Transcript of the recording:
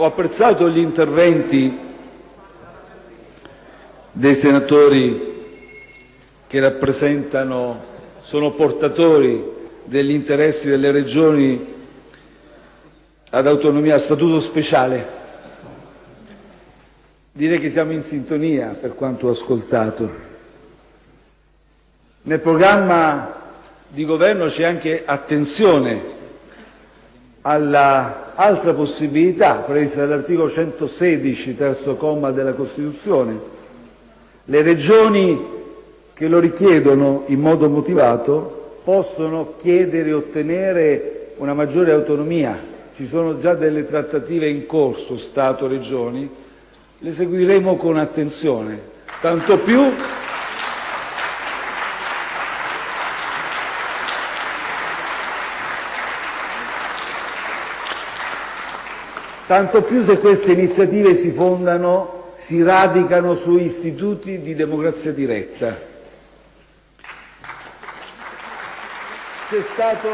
Ho apprezzato gli interventi dei senatori che sono portatori degli interessi delle regioni ad autonomia, a statuto speciale. Direi che siamo in sintonia per quanto ho ascoltato. Nel programma di governo c'è anche attenzione all'altra possibilità prevista dall'articolo 116, terzo comma della Costituzione. Le regioni che lo richiedono in modo motivato possono chiedere e ottenere una maggiore autonomia. Ci sono già delle trattative in corso Stato-Regioni, le seguiremo con attenzione, tanto più se queste iniziative si radicano su istituti di democrazia diretta. C'è stato